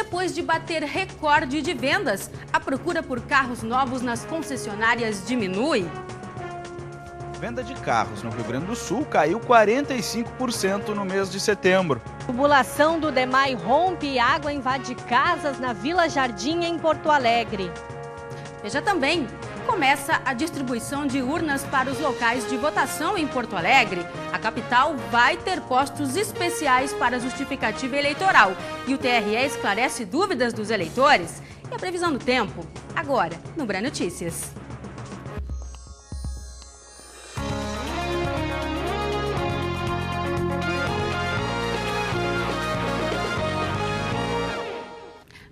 depois de bater recorde de vendas, a procura por carros novos nas concessionárias diminui. Venda de carros no Rio Grande do Sul caiu 45% no mês de setembro. Tubulação do DEMAI rompe e água invade casas na Vila Jardim, em Porto Alegre. Veja também, começa a distribuição de urnas para os locais de votação em Porto Alegre. A capital vai ter postos especiais para justificativa eleitoral e o TRE esclarece dúvidas dos eleitores. E a previsão do tempo, agora, no Bré Notícias.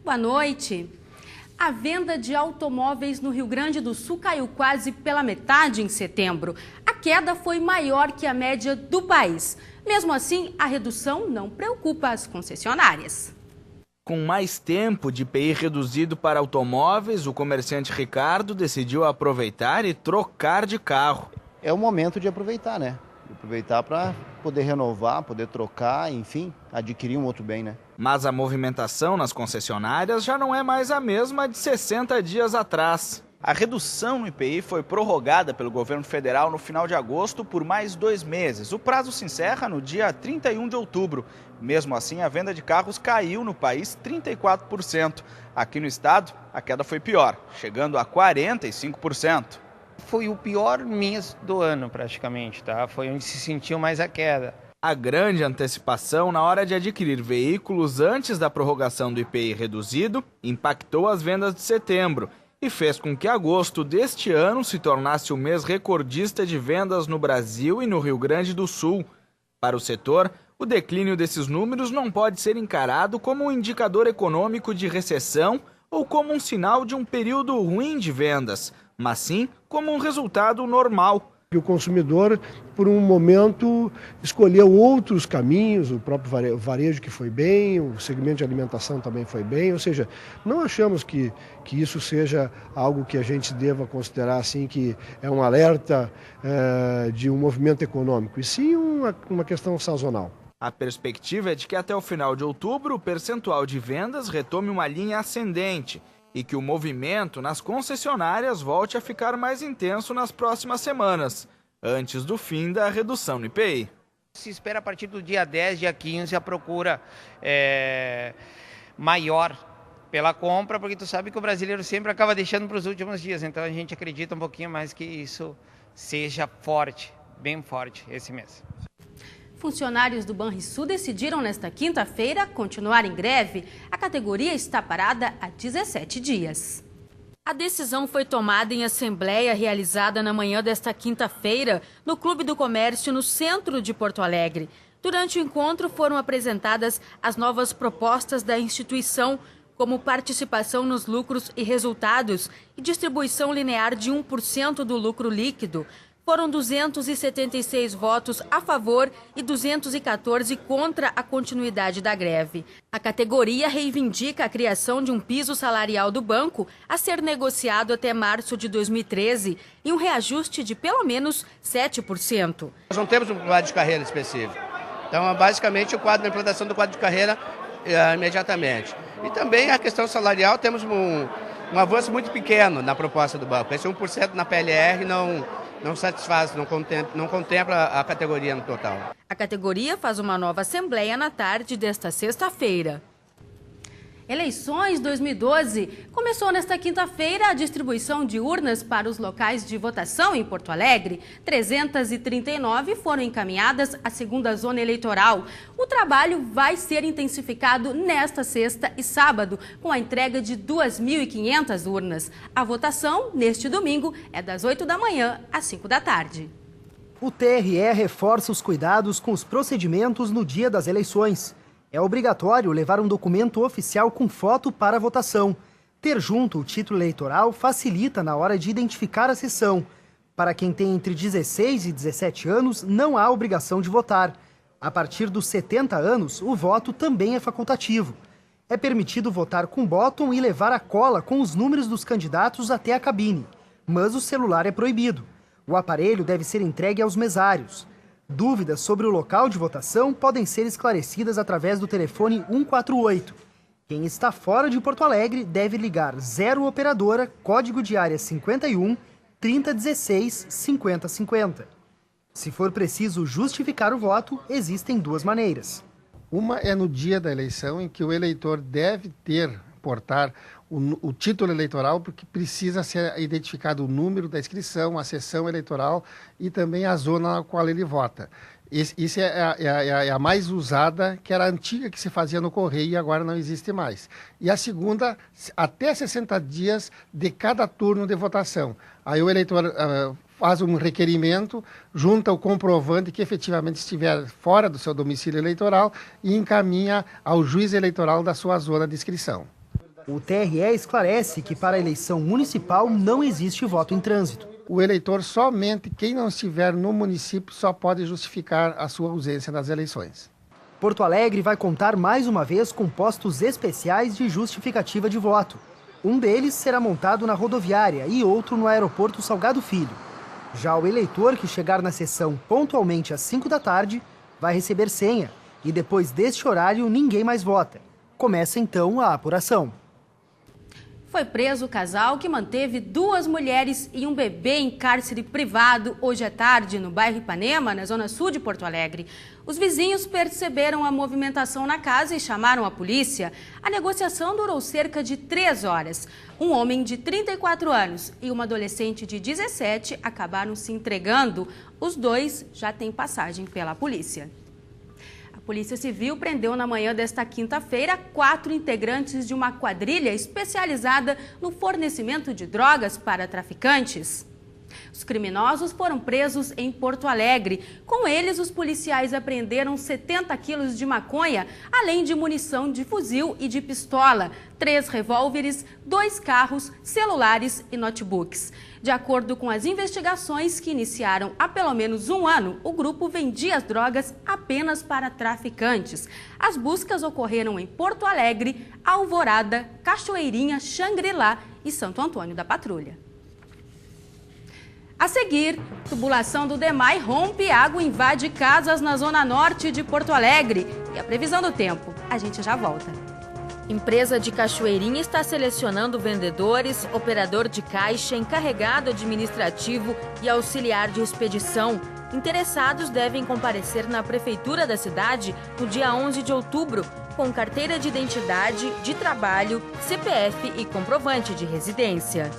Boa noite. A venda de automóveis no Rio Grande do Sul caiu quase pela metade em setembro. A queda foi maior que a média do país. Mesmo assim, a redução não preocupa as concessionárias. Com mais tempo de IPI reduzido para automóveis, o comerciante Ricardo decidiu aproveitar e trocar de carro. É o momento de aproveitar, né? Aproveitar para poder renovar, poder trocar, enfim, adquirir um outro bem, né? Mas a movimentação nas concessionárias já não é mais a mesma de 60 dias atrás. A redução no IPI foi prorrogada pelo governo federal no final de agosto por mais 2 meses. O prazo se encerra no dia 31 de outubro. Mesmo assim, a venda de carros caiu no país 34%. Aqui no estado, a queda foi pior, chegando a 45%. Foi o pior mês do ano, praticamente, tá? Foi onde se sentiu mais a queda. A grande antecipação na hora de adquirir veículos antes da prorrogação do IPI reduzido impactou as vendas de setembro e fez com que agosto deste ano se tornasse o mês recordista de vendas no Brasil e no Rio Grande do Sul. Para o setor, o declínio desses números não pode ser encarado como um indicador econômico de recessão ou como um sinal de um período ruim de vendas, mas sim como um resultado normal. O consumidor, por um momento, escolheu outros caminhos, o próprio varejo que foi bem, o segmento de alimentação também foi bem, ou seja, não achamos que isso seja algo que a gente deva considerar assim, que é um alerta de um movimento econômico, e sim uma questão sazonal. A perspectiva é de que até o final de outubro o percentual de vendas retome uma linha ascendente e que o movimento nas concessionárias volte a ficar mais intenso nas próximas semanas, antes do fim da redução no IPI. Se espera a partir do dia 10, dia 15, a procura maior pela compra, porque tu sabe que o brasileiro sempre acaba deixando para os últimos dias, então a gente acredita um pouquinho mais que isso seja forte, bem forte esse mês. Funcionários do Banrisul decidiram nesta quinta-feira continuar em greve. A categoria está parada há 17 dias. A decisão foi tomada em assembleia realizada na manhã desta quinta-feira no Clube do Comércio, no centro de Porto Alegre. Durante o encontro foram apresentadas as novas propostas da instituição, como participação nos lucros e resultados e distribuição linear de 1% do lucro líquido. Foram 276 votos a favor e 214 contra a continuidade da greve. A categoria reivindica a criação de um piso salarial do banco a ser negociado até março de 2013 e um reajuste de pelo menos 7%. Nós não temos um quadro de carreira específico. Então, basicamente, a implantação do quadro de carreira imediatamente. E também a questão salarial, temos um avanço muito pequeno na proposta do banco. Esse 1% na PLR não satisfaz, não contempla a categoria no total. A categoria faz uma nova assembleia na tarde desta sexta-feira. Eleições 2012. Começou nesta quinta-feira a distribuição de urnas para os locais de votação em Porto Alegre. 339 foram encaminhadas à segunda zona eleitoral. O trabalho vai ser intensificado nesta sexta e sábado, com a entrega de 2.500 urnas. A votação, neste domingo, é das 8 da manhã às 5 da tarde. O TRE reforça os cuidados com os procedimentos no dia das eleições. É obrigatório levar um documento oficial com foto para a votação. Ter junto o título eleitoral facilita na hora de identificar a sessão. Para quem tem entre 16 e 17 anos, não há obrigação de votar. A partir dos 70 anos, o voto também é facultativo. É permitido votar com bottom e levar a cola com os números dos candidatos até a cabine. Mas o celular é proibido. O aparelho deve ser entregue aos mesários. Dúvidas sobre o local de votação podem ser esclarecidas através do telefone 148. Quem está fora de Porto Alegre deve ligar 0 operadora, código de área 51 3016 5050. Se for preciso justificar o voto, existem 2 maneiras. Uma é no dia da eleição, em que o eleitor deve portar o título eleitoral, porque precisa ser identificado o número da inscrição, a sessão eleitoral e também a zona na qual ele vota. Isso é a mais usada, que era a antiga que se fazia no correio e agora não existe mais. E a segunda, até 60 dias de cada turno de votação. Aí o eleitor faz um requerimento, junta o comprovante que efetivamente estiver fora do seu domicílio eleitoral e encaminha ao juiz eleitoral da sua zona de inscrição. O TRE esclarece que para a eleição municipal não existe voto em trânsito. O eleitor, somente quem não estiver no município, só pode justificar a sua ausência nas eleições. Porto Alegre vai contar mais uma vez com postos especiais de justificativa de voto. Um deles será montado na rodoviária e outro no aeroporto Salgado Filho. Já o eleitor que chegar na sessão pontualmente às 5 da tarde vai receber senha e depois deste horário ninguém mais vota. Começa então a apuração. Foi preso o casal que manteve 2 mulheres e um bebê em cárcere privado hoje à tarde no bairro Ipanema, na zona sul de Porto Alegre. Os vizinhos perceberam a movimentação na casa e chamaram a polícia. A negociação durou cerca de 3 horas. Um homem de 34 anos e uma adolescente de 17 acabaram se entregando. Os 2 já têm passagem pela polícia. A Polícia Civil prendeu na manhã desta quinta-feira 4 integrantes de uma quadrilha especializada no fornecimento de drogas para traficantes. Os criminosos foram presos em Porto Alegre. Com eles, os policiais apreenderam 70 quilos de maconha, além de munição de fuzil e de pistola, 3 revólveres, 2 carros, celulares e notebooks. De acordo com as investigações que iniciaram há pelo menos 1 ano, o grupo vendia as drogas apenas para traficantes. As buscas ocorreram em Porto Alegre, Alvorada, Cachoeirinha, Xangri-Lá e Santo Antônio da Patrulha. A seguir, tubulação do DEMAI rompe e água invade casas na zona norte de Porto Alegre. E a previsão do tempo, a gente já volta. Empresa de Cachoeirinha está selecionando vendedores, operador de caixa, encarregado administrativo e auxiliar de expedição. Interessados devem comparecer na prefeitura da cidade no dia 11 de outubro, com carteira de identidade, de trabalho, CPF e comprovante de residência.